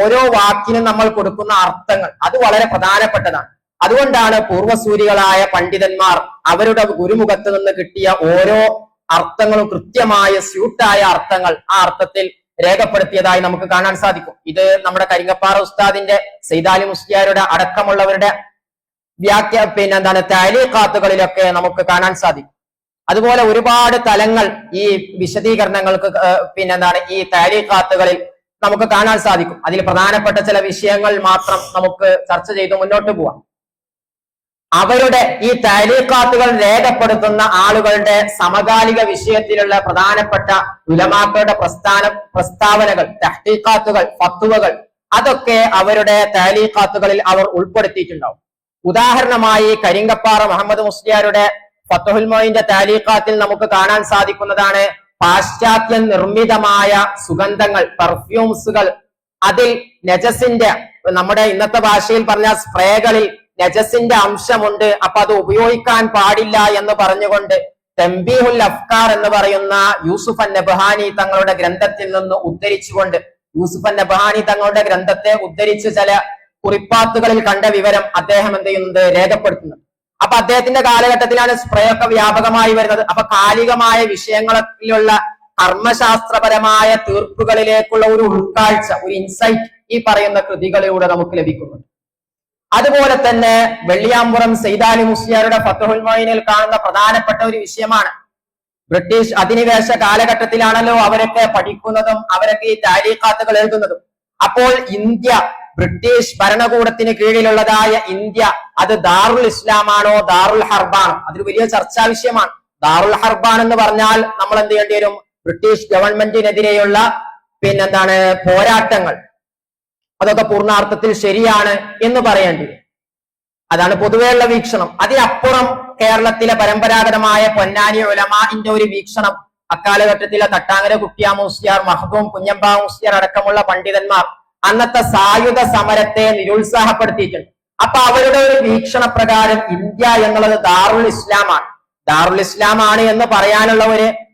ഓരോ വാക്കിനും നമ്മൾ കൊടുക്കുന്ന അർത്ഥങ്ങൾ അത് വളരെ പ്രധാനപ്പെട്ടതാണ്. അതുകൊണ്ടാണ് പൂർവസൂരികളായ പണ്ഡിതന്മാർ അവരുടെ ഗുരുമുഖത്ത് നിന്ന് കിട്ടിയ ഓരോ അർത്ഥങ്ങളും കൃത്യമായ സ്യൂട്ടായ അർത്ഥങ്ങൾ ആ അർത്ഥത്തിൽ രേഖപ്പെടുത്തിയതായി നമുക്ക് കാണാൻ സാധിക്കും. ഇത് നമ്മുടെ കരിങ്ങപ്പാറ ഉസ്താദിന്റെ സൈദാലി മുസ്ലിയാരുടെ അടക്കമുള്ളവരുടെ പിന്നെന്താണ് താലീഖാത്തുകളിലൊക്കെ നമുക്ക് കാണാൻ സാധിക്കും. അതുപോലെ ഒരുപാട് തലങ്ങൾ ഈ വിശദീകരണങ്ങൾക്ക് പിന്നെന്താണ് ഈ താലീഖാത്തുകളിൽ നമുക്ക് കാണാൻ സാധിക്കും. അതിൽ പ്രധാനപ്പെട്ട ചില വിഷയങ്ങൾ മാത്രം നമുക്ക് ചർച്ച ചെയ്ത് മുന്നോട്ട് പോവാം. അവരുടെ ഈ താലീഖാത്തുകൾ രേഖപ്പെടുത്തുന്ന ആളുകളുടെ സമകാലിക വിഷയത്തിലുള്ള പ്രധാനപ്പെട്ട ഉലമാക്കളുടെ പ്രസ്താവനകൾ, തഹ്ഖീഖാത്തുകൾ, ഫത്വകൾ അതൊക്കെ അവരുടെ താലീഖാത്തുകളിൽ അവർ ഉൾപ്പെടുത്തിയിട്ടുണ്ടാവും. ഉദാഹരണമായി കരിങ്കപ്പാറ മുഹമ്മദ് മുസ്ലിയാരുടെ ഫത്ഹുൽ മുഈന്റെ താലീഖാത്തിൽ നമുക്ക് കാണാൻ സാധിക്കുന്നതാണ് പാശ്ചാത്യ നിർമ്മിതമായ സുഗന്ധങ്ങൾ, പെർഫ്യൂംസുകൾ, അതിൽ നജസിന്റെ, നമ്മുടെ ഇന്നത്തെ ഭാഷയിൽ പറഞ്ഞ സ്പ്രേകളിൽ നജസിന്റെ അംശമുണ്ട്, അപ്പൊ അത് ഉപയോഗിക്കാൻ പാടില്ല എന്ന് പറഞ്ഞുകൊണ്ട് തംബീഹുൽ അഫ്കാർ എന്ന് പറയുന്ന യൂസുഫ് അൻ-നബ്ഹാനി തങ്ങളുടെ ഗ്രന്ഥത്തിൽ നിന്ന് ഉദ്ധരിച്ചുകൊണ്ട്, യൂസുഫ് അൻ-നബ്ഹാനി തങ്ങളുടെ ഗ്രന്ഥത്തെ ഉദ്ധരിച്ച് ചില കുറിപ്പാത്തുകളിൽ കണ്ട വിവരം അദ്ദേഹം എന്ത് ചെയ്യുന്നത്, രേഖപ്പെടുത്തുന്നത്. അപ്പൊ അദ്ദേഹത്തിന്റെ കാലഘട്ടത്തിലാണ് സ്പ്രേ ഒക്കെ വ്യാപകമായി വരുന്നത്. അപ്പൊ കാലികമായ വിഷയങ്ങളിലുള്ള കർമ്മശാസ്ത്രപരമായ തീർപ്പുകളിലേക്കുള്ള ഒരു ഉൾക്കാഴ്ച, ഒരു ഇൻസൈറ്റ് ഈ പറയുന്ന കൃതികളിലൂടെ നമുക്ക് ലഭിക്കുന്നുണ്ട്. അതുപോലെ തന്നെ വെള്ളിയാമ്പുറം സൈദാലി മുസ്ലിയാരുടെ ഫത്ഹുൽ മുഈനിൽ കാണുന്ന പ്രധാനപ്പെട്ട ഒരു വിഷയമാണ് ബ്രിട്ടീഷ് അധിനിവേശ കാലഘട്ടത്തിലാണല്ലോ അവരൊക്കെ പഠിക്കുന്നതും അവരൊക്കെ ഈ താരീഖാത്തുകൾ എഴുതുന്നതും. അപ്പോൾ ഇന്ത്യ ബ്രിട്ടീഷ് ഭരണകൂടത്തിന് കീഴിലുള്ളതായ ഇന്ത്യ അത് ദാറുൽ ഇസ്ലാമാണോ ദാറുൽ ഹർബാണോ, അതൊരു വലിയ ചർച്ചാ വിഷയമാണ്. ദാറുൽ ഹർബാൻ എന്ന് പറഞ്ഞാൽ നമ്മൾ എന്ത് ചെയ്യേണ്ടി വരും, ബ്രിട്ടീഷ് ഗവൺമെന്റിനെതിരെയുള്ള പിന്നെന്താണ് പോരാട്ടങ്ങൾ അതൊക്കെ പൂർണ്ണാർത്ഥത്തിൽ ശരിയാണ് എന്ന് പറയേണ്ടി വരും. അതാണ് പൊതുവെയുള്ള വീക്ഷണം. അതിനപ്പുറം കേരളത്തിലെ പരമ്പരാഗതമായ പൊന്നാനി ഉലമാഇന്റെ ഒരു വീക്ഷണം അക്കാലഘട്ടത്തിലെ തട്ടാങ്ങര കുട്ടിയാ മുസ്ലിയാർ, മഖ്ദൂം കുഞ്ഞമ്പ മുസ്ലിയാർ അടക്കമുള്ള പണ്ഡിതന്മാർ അന്നത്തെ സായുധ സമരത്തെ നിരുത്സാഹപ്പെടുത്തിയിട്ടുണ്ട്. അപ്പൊ അവരുടെ ഒരു വീക്ഷണ പ്രകാരം ഇന്ത്യ എന്നുള്ളത് ദാറുൽ ഇസ്ലാമാണ്. ദാറുൽ ഇസ്ലാമാണ് എന്ന് പറയാനുള്ള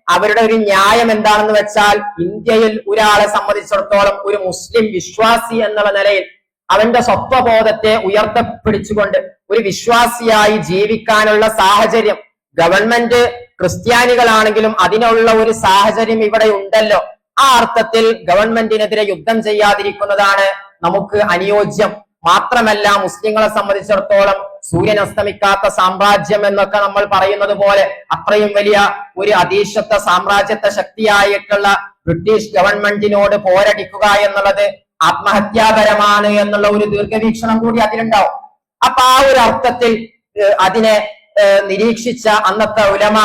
അവരുടെ ഒരു ന്യായം എന്താണെന്ന് വെച്ചാൽ, ഇന്ത്യയിൽ ഒരാളെ സംബന്ധിച്ചിടത്തോളം ഒരു മുസ്ലിം വിശ്വാസി എന്നുള്ള നിലയിൽ അവന്റെ സ്വത്വബോധത്തെ ഉയർത്തപ്പിടിച്ചുകൊണ്ട് ഒരു വിശ്വാസിയായി ജീവിക്കാനുള്ള സാഹചര്യം ഗവൺമെന്റ് ക്രിസ്ത്യാനികളാണെങ്കിലും അതിനുള്ള ഒരു സാഹചര്യം ഇവിടെ ഉണ്ടല്ലോ. ആ അർത്ഥത്തിൽ ഗവൺമെന്റിനെതിരെ യുദ്ധം ചെയ്യാതിരിക്കുന്നതാണ് നമുക്ക് അനുയോജ്യം. മാത്രമല്ല, മുസ്ലിങ്ങളെ സംബന്ധിച്ചിടത്തോളം സൂര്യൻ അസ്തമിക്കാത്ത സാമ്രാജ്യം എന്നൊക്കെ നമ്മൾ പറയുന്നത് പോലെ അത്രയും വലിയ ഒരു അധീശത്വ സാമ്രാജ്യത്വ ശക്തിയായിട്ടുള്ള ബ്രിട്ടീഷ് ഗവൺമെന്റിനോട് പോരടിക്കുക എന്നുള്ളത് ആത്മഹത്യാപരമാണ് എന്നുള്ള ഒരു ദീർഘവീക്ഷണം കൂടി അതിലുണ്ടാവും. അപ്പൊ ആ ഒരു അർത്ഥത്തിൽ അതിനെ നിരീക്ഷിച്ച അന്നത്തെ ഉലമാ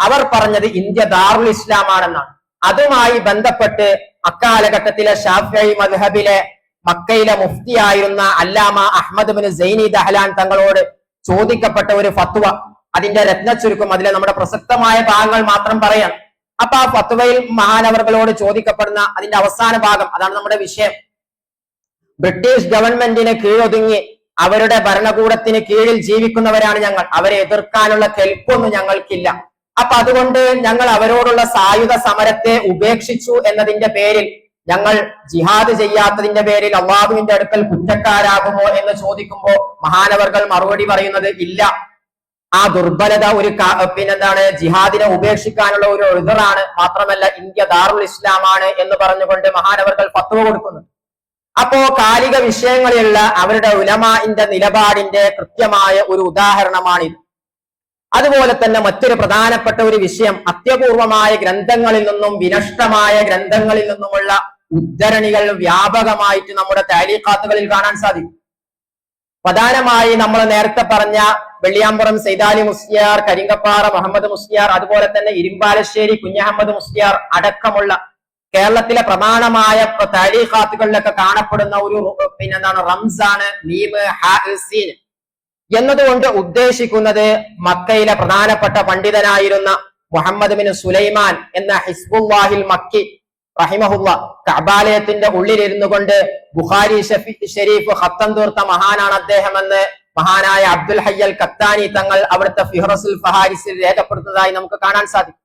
അവർ പറഞ്ഞത് ഇന്ത്യ ദാറുൽ ഇസ്ലാം ആണെന്നാണ്. അതുമായി ബന്ധപ്പെട്ട് അക്കാലഘട്ടത്തിലെ ഷാഫിഈ മദ്ഹബിലെ മക്കയിലെ മുഫ്തിയായിരുന്ന അല്ലാമ അഹ്മദ് ബിൻ സൈനി ദഹ്ലാൻ തങ്ങളോട് ചോദിക്കപ്പെട്ട ഒരു ഫത്വ, അതിന്റെ രത്നച്ചുരുക്കം, അതിലെ നമ്മുടെ പ്രസക്തമായ ഭാഗങ്ങൾ മാത്രം പറയാം. അപ്പൊ ആ ഫത്വയിൽ മഹാനവറുകളോട് ചോദിക്കപ്പെടുന്ന അതിന്റെ അവസാന ഭാഗം, അതാണ് നമ്മുടെ വിഷയം. ബ്രിട്ടീഷ് ഗവൺമെന്റിന് കീഴൊതുങ്ങി അവരുടെ ഭരണകൂടത്തിന് കീഴിൽ ജീവിക്കുന്നവരാണ് ഞങ്ങൾ. അവരെ എതിർക്കാനുള്ള കെൽപ്പൊന്നും ഞങ്ങൾക്കില്ല. അപ്പൊ അതുകൊണ്ട് ഞങ്ങൾ അവരോടുള്ള സായുധ സമരത്തെ ഉപേക്ഷിച്ചു എന്നതിന്റെ പേരിൽ, ഞങ്ങൾ ജിഹാദ് ചെയ്യാത്തതിന്റെ പേരിൽ അള്ളാഹുവിന്റെ അടുക്കൽ കുറ്റക്കാരാകുമോ എന്ന് ചോദിക്കുമ്പോ മഹാനവർകൾ മറുപടി പറയുന്നത് ഇല്ല, ആ ദുർബലത ഒരു പിന്നെന്താണ് ജിഹാദിനെ ഉപേക്ഷിക്കാനുള്ള ഒരു എതിറാണ്, മാത്രമല്ല ഇന്ത്യ ദാറുൽ ഇസ്ലാമാണ് എന്ന് പറഞ്ഞുകൊണ്ട് മഹാനവർകൾ ഫത്വ കൊടുക്കുന്നു. അപ്പോ കാലിക വിഷയങ്ങളിലുള്ള അവരുടെ ഉലമാഇന്റെ നിലപാടിന്റെ കൃത്യമായ ഒരു ഉദാഹരണമാണിത്. അതുപോലെ തന്നെ മറ്റൊരു പ്രധാനപ്പെട്ട ഒരു വിഷയം, അത്യപൂർവമായ ഗ്രന്ഥങ്ങളിൽ നിന്നും വിനഷ്ടമായ ഗ്രന്ഥങ്ങളിൽ നിന്നുമുള്ള ഉദ്ധരണികൾ വ്യാപകമായിട്ട് നമ്മുടെ താലീഖാത്തുകളിൽ കാണാൻ സാധിക്കും. പ്രധാനമായി നമ്മൾ നേരത്തെ പറഞ്ഞ വെള്ളിയാമ്പുറം സൈദാലി മുസ്ലിയാർ, കരിങ്കപ്പാറ മുഹമ്മദ് മുസ്ലിയാർ, അതുപോലെ തന്നെ ഇരുമ്പാലശ്ശേരി കുഞ്ഞഹമ്മദ് മുസ്ലിയാർ അടക്കമുള്ള കേരളത്തിലെ പ്രമാണമായ താലീഖാത്തുകളിലൊക്കെ കാണപ്പെടുന്ന ഒരു പിന്നെന്താണ് റംസാണ് മീമ് ഹാ സീൻ എന്നതുകൊണ്ട് ഉദ്ദേശിക്കുന്നത് മക്കയിലെ പ്രധാനപ്പെട്ട പണ്ഡിതനായിരുന്ന മുഹമ്മദ് ബിൻ സുലൈമാൻ എന്ന ഹിസ്ബുല്ലാഹിൽ മക്കി റഹിമഹുല്ല കഅബാലയത്തിന്റെ ഉള്ളിലിരുന്നു കൊണ്ട് ബുഖാരി ഷരീഫ് ഖത്തം തീർത്ത മഹാനാണ് അദ്ദേഹം എന്ന് മഹാനായ അബ്ദുൽ ഹയ്യൽ ഖത്താനി തങ്ങൾ അവിടുത്തെ ഫിഹ്റസുൽ ഫഹാരിസിൽ രേഖപ്പെടുത്തുന്നതായി നമുക്ക് കാണാൻ സാധിക്കും.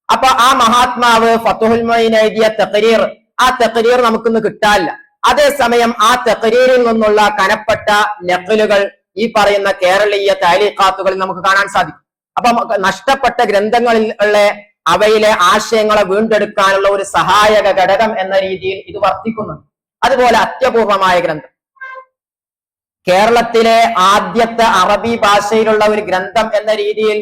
അപ്പൊ ആ മഹാത്മാവ് ഫതുഹുൽ മുഈൻ എഴുതിയ തഖരീർ, ആ തഖരീർ നമുക്കൊന്ന് കിട്ടാനില്ല. അതേസമയം ആ തഖരീറിൽ നിന്നുള്ള കനപ്പെട്ട നഖലുകൾ ഈ പറയുന്ന കേരളീയ താലീഖാത്തുകളിൽ നമുക്ക് കാണാൻ സാധിക്കും. അപ്പൊ നഷ്ടപ്പെട്ട ഗ്രന്ഥങ്ങളിലുള്ള അവയിലെ ആശയങ്ങളെ വീണ്ടെടുക്കാനുള്ള ഒരു സഹായക ഘടകം എന്ന രീതിയിൽ ഇത് വർത്തിക്കുന്നുണ്ട്. അതുപോലെ അത്യപൂർവമായ ഗ്രന്ഥം, കേരളത്തിലെ ആദ്യത്തെ അറബി ഭാഷയിലുള്ള ഒരു ഗ്രന്ഥം എന്ന രീതിയിൽ,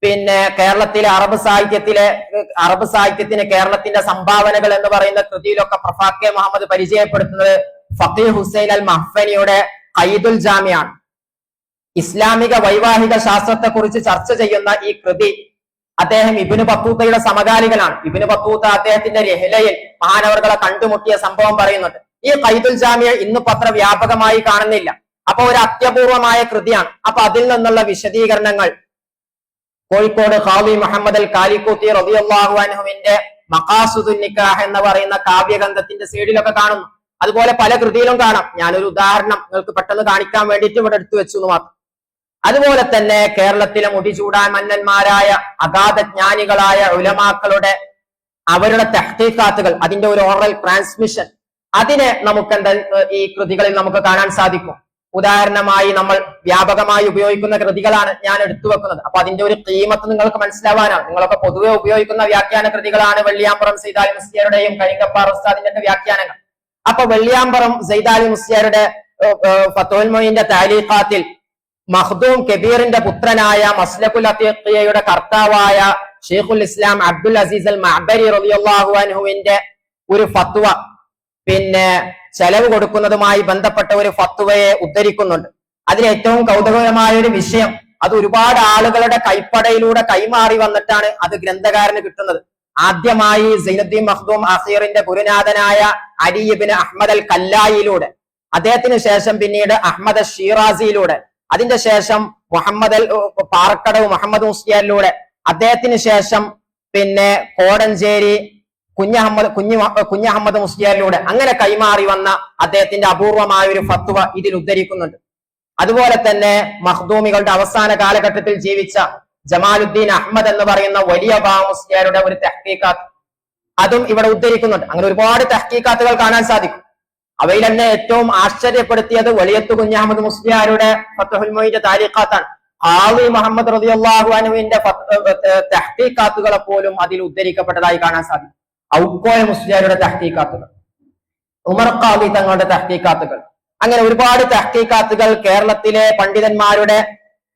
പിന്നെ കേരളത്തിലെ അറബ് സാഹിത്യത്തിന് കേരളത്തിന്റെ സംഭാവനകൾ എന്ന് പറയുന്ന കൃതിയിലൊക്കെ പ്രഫാക്കെ മുഹമ്മദ് പരിചയപ്പെടുത്തുന്നത് ഫഖീഹ് ഹുസൈൻ അൽ മഹ്ഫനിയുടെ ഖൈദുൽ ജാമിയാണ്. ഇസ്ലാമിക വൈവാഹിക ശാസ്ത്രത്തെ കുറിച്ച് ചർച്ച ചെയ്യുന്ന ഈ കൃതി അദ്ദേഹം ഇബ്നു ബത്തൂത്തയുടെ സമകാലികനാണ്. ഇബ്നു ബത്തൂത്ത അദ്ദേഹത്തിന്റെ രഹ്ലയിൽ മഹാനവർകളെ കണ്ടുമുട്ടിയ സംഭവം പറയുന്നുണ്ട്. ഈ ഖൈദുൽ ജാമിയ ഇന്ന് പത്ര വ്യാപകമായി കാണുന്നില്ല. അപ്പൊ ഒരു അത്യപൂർവമായ കൃതിയാണ്. അപ്പൊ അതിൽ നിന്നുള്ള വിശദീകരണങ്ങൾ കോഴിക്കോട് ഖാദി മുഹമ്മദ് അൽ കാലിക്കൂത്തി റളിയല്ലാഹു അൻഹുവിന്റെ മഖാസിദുൻ നിക്കാഹ് എന്ന് പറയുന്ന കാവ്യഗ്രന്ഥത്തിന്റെ സൈഡിലൊക്കെ കാണുന്നു. അതുപോലെ പല കൃതിയിലും കാണാം. ഞാനൊരു ഉദാഹരണം നിങ്ങൾക്ക് പെട്ടെന്ന് കാണിക്കാൻ വേണ്ടിയിട്ട് ഇവിടെ എടുത്തു വെച്ചു എന്ന് മാത്രം. അതുപോലെ തന്നെ കേരളത്തിലെ മുടിചൂടാൻ മന്നന്മാരായ അഗാധ ജ്ഞാനികളായ ഉലമാക്കളുടെ അവരുടെ തഹ്ഖീഖാത്തുകൾ, അതിന്റെ ഒരു ഓറൽ ട്രാൻസ്മിഷൻ, അതിനെ നമുക്ക് ഈ കൃതികളിൽ നമുക്ക് കാണാൻ സാധിക്കും. ഉദാഹരണമായി നമ്മൾ വ്യാപകമായി ഉപയോഗിക്കുന്ന കൃതികളാണ് ഞാൻ എടുത്തു വെക്കുന്നത്. അപ്പൊ അതിന്റെ ഒരു ഖീമത്ത് നിങ്ങൾക്ക് മനസ്സിലാവാനാണ്. നിങ്ങളൊക്കെ പൊതുവെ ഉപയോഗിക്കുന്ന വ്യാഖ്യാന കൃതികളാണ് വെള്ളിയാമ്പുറം സൈദാലി മുസ്ലിയാരുടെയും കരിങ്കപ്പാറ ഉസ്താദിന്റെ വ്യാഖ്യാനങ്ങൾ. അപ്പൊ വെള്ളിയാമ്പുറം സൈദാലി മുസ്ലിയാരുടെ ഫതുഹുൽ മുഈന്റെ താലീഖാത്തിൽ മഖ്ദൂം കബീറിന്റെ പുത്രനായ മസ്ലകുൽ അത്തീഖിയയുടെ കർത്താവായ ഷെയ്ഖുൽ ഇസ്ലാം അബ്ദുൽ അസീസ് അൽ മഅബരി റളിയല്ലാഹു അൻഹുവിന്റെ ഒരു ഫത്വ, പിന്നെ ചെലവ് കൊടുക്കുന്നതുമായി ബന്ധപ്പെട്ട ഒരു ഫത്വയെ ഉദ്ധരിക്കുന്നുണ്ട്. അതിൽ ഏറ്റവും കൗതുകകരമായ ഒരു വിഷയം, അത് ഒരുപാട് ആളുകളുടെ കൈപ്പടയിലൂടെ കൈമാറി വന്നിട്ടാണ് അത് ഗ്രന്ഥകാരന് കിട്ടുന്നത്. ആദ്യമായി സൈനുദ്ദീൻ മഖ്ദൂം അഖീറിന്റെ ഗുരുനാഥനായ അലി ഇബ്നു അഹ്മദ് അൽ കല്ലായിലൂടെ, അദ്ദേഹത്തിന് ശേഷം പിന്നീട് അഹ്മദ് ഷിറാസിയിലൂടെ, അതിന്റെ ശേഷം മുഹമ്മദ് പാറക്കടവ് മുഹമ്മദ് മുസ്ലിയാരിലൂടെ, അദ്ദേഹത്തിന് ശേഷം പിന്നെ കോടഞ്ചേരി കുഞ്ഞഹമ്മദ് മുസ്ലിയാരിലൂടെ, അങ്ങനെ കൈമാറി വന്ന അദ്ദേഹത്തിന്റെ അപൂർവമായ ഒരു ഫത്വ ഇതിൽ ഉദ്ധരിക്കുന്നുണ്ട്. അതുപോലെ തന്നെ മഖ്ദൂമികളുടെ അവസാന കാലഘട്ടത്തിൽ ജീവിച്ച ജമാലുദ്ദീൻ അഹമ്മദ് എന്ന് പറയുന്ന വലിയ മുസ്ലിയാരുടെ ഒരു തഹ്ഖീഖാത്ത്, അതും ഇവിടെ ഉദ്ധരിക്കുന്നുണ്ട്. അങ്ങനെ ഒരുപാട് തഹ്ഖീഖാത്തുകൾ കാണാൻ സാധിക്കും. അവയിൽ തന്നെ ഏറ്റവും ആശ്ചര്യപ്പെടുത്തിയത് വലിയത്ത് കുഞ്ഞഹമ്മദ് മുസ്ലിയാരുടെ ഫത്ഹുൽ മുഈന്റെ താരീഖാത്താണ്. ഖാളി മുഹമ്മദ് റളിയല്ലാഹു അൻഹുവിന്റെ തഹ്ഖീഖാത്തുകളെ പോലും അതിൽ ഉദ്ധരിക്കപ്പെട്ടതായി കാണാൻ സാധിക്കും. ഔക്കോയ മുസ്ലിയാരുടെ തഹ്ഖീഖാത്തുകൾ, ഉമർ ഖാളി തങ്ങളുടെ തഹ്ഖീഖാത്തുകൾ, അങ്ങനെ ഒരുപാട് തഹ്ഖീഖാത്തുകൾ കേരളത്തിലെ പണ്ഡിതന്മാരുടെ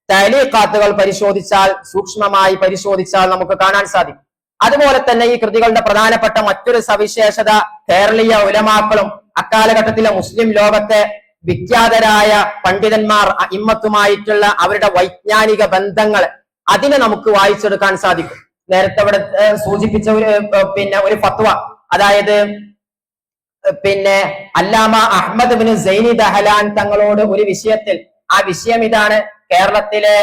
തഅലീഖാത്തുകൾ പരിശോധിച്ചാൽ, സൂക്ഷ്മമായി പരിശോധിച്ചാൽ നമുക്ക് കാണാൻ സാധിക്കും. അതുപോലെ തന്നെ ഈ കൃതികളുടെ പ്രധാനപ്പെട്ട മറ്റൊരു സവിശേഷത, കേരളീയ ഉലമാക്കളും അക്കാലഘട്ടത്തിലെ മുസ്ലിം ലോകത്തെ വിഖ്യാതരായ പണ്ഡിതന്മാർ ഇമ്മത്തുമായിട്ടുള്ള അവരുടെ വൈജ്ഞാനിക ബന്ധങ്ങൾ അതിനെ നമുക്ക് വായിച്ചെടുക്കാൻ സാധിക്കും. നേരത്തെ ഇവിടെ സൂചിപ്പിച്ച ഒരു ഫത്വ, അതായത് അല്ലാമ അഹ്മദ് ബിൻ സൈനി ദഹലാൻ തങ്ങളോട് ഒരു വിഷയത്തിൽ, ആ വിഷയം ഇതാണ്: കേരളത്തിലെ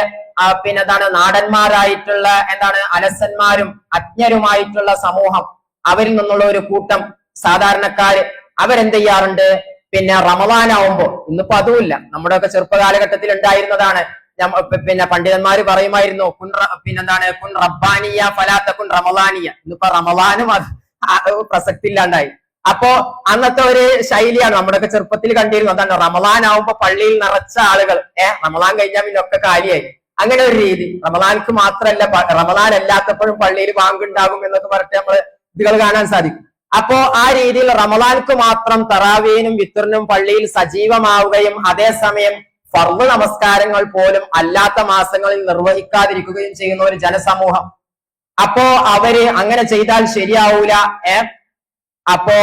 നാടന്മാരായിട്ടുള്ള അലസന്മാരും അജ്ഞരുമായിട്ടുള്ള സമൂഹം, അവരിൽ നിന്നുള്ള ഒരു കൂട്ടം സാധാരണക്കാര് അവരെന്ത് ചെയ്യാറുണ്ട്, റമളാനാവുമ്പോ, ഇന്നിപ്പോ അതുമില്ല, നമ്മുടെയൊക്കെ ചെറുപ്പകാലഘട്ടത്തിൽ ഉണ്ടായിരുന്നതാണ്. പണ്ഡിതന്മാര് പറയുമായിരുന്നു കുൻ റബ്ബാനിയ ഫലാത്ത കുൻ റമളാനിയ. ഇന്നിപ്പോ റമളാനും പ്രസക്തി ഇല്ലാണ്ടായി. അപ്പോ അന്നത്തെ ഒരു ശൈലിയാണ് നമ്മുടെയൊക്കെ ചെറുപ്പത്തിൽ കണ്ടിരുന്നു. അതാണ് റമളാൻ ആവുമ്പോ പള്ളിയിൽ നിറച്ച ആളുകൾ, റമളാൻ കഴിഞ്ഞാൽ പിന്നെ ഒക്കെ കാര്യമായി, അങ്ങനെ ഒരു രീതി. റമളാൻക്ക് മാത്രമല്ല, റമളാൻ അല്ലാത്തപ്പോഴും പള്ളിയിൽ ബാങ്കുണ്ടാകും എന്നൊക്കെ പറഞ്ഞിട്ട് നമ്മള് ഇതുകൾ കാണാൻ സാധിക്കും. അപ്പോ ആ രീതിയിൽ റമളാൻക്ക് മാത്രം തറാവീനും വിത്റിനും പള്ളിയിൽ സജീവമാവുകയും അതേസമയം ഫർള് നമസ്കാരങ്ങൾ പോലും അല്ലാത്ത മാസങ്ങളിൽ നിർവഹിക്കാതിരിക്കുകയും ചെയ്യുന്ന ഒരു ജനസമൂഹം. അപ്പോ അവര് അങ്ങനെ ചെയ്താൽ ശരിയാവൂല, അപ്പോ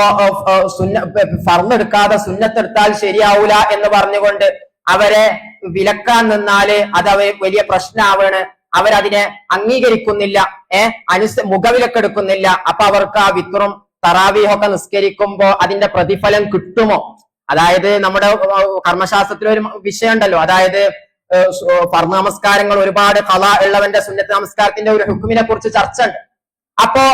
ഫർളെടുക്കാതെ സുന്നത്തെടുത്താൽ ശരിയാവൂല എന്ന് പറഞ്ഞുകൊണ്ട് അവരെ വിലക്കാൻ നിന്നാല് അത് വലിയ പ്രശ്നമാവാണ്. അവരതിനെ അംഗീകരിക്കുന്നില്ല, മുഖവിലക്കെടുക്കുന്നില്ല. അപ്പൊ അവർക്ക് ആ വിത്റും തറാവീഹൊക്കെ നിസ്കരിക്കുമ്പോ അതിന്റെ പ്രതിഫലം കിട്ടുമോ? അതായത് നമ്മുടെ കർമ്മശാസ്ത്രത്തിലൊരു വിഷയം ഉണ്ടല്ലോ, അതായത് ഫർള് നമസ്കാരങ്ങൾ ഒരുപാട് ഖളാ ഉള്ളവന്റെ സുന്നത്ത് നമസ്കാരത്തിന്റെ ഒരു ഹുക്മിനെ കുറിച്ച് ചർച്ച ഉണ്ട്. അപ്പോ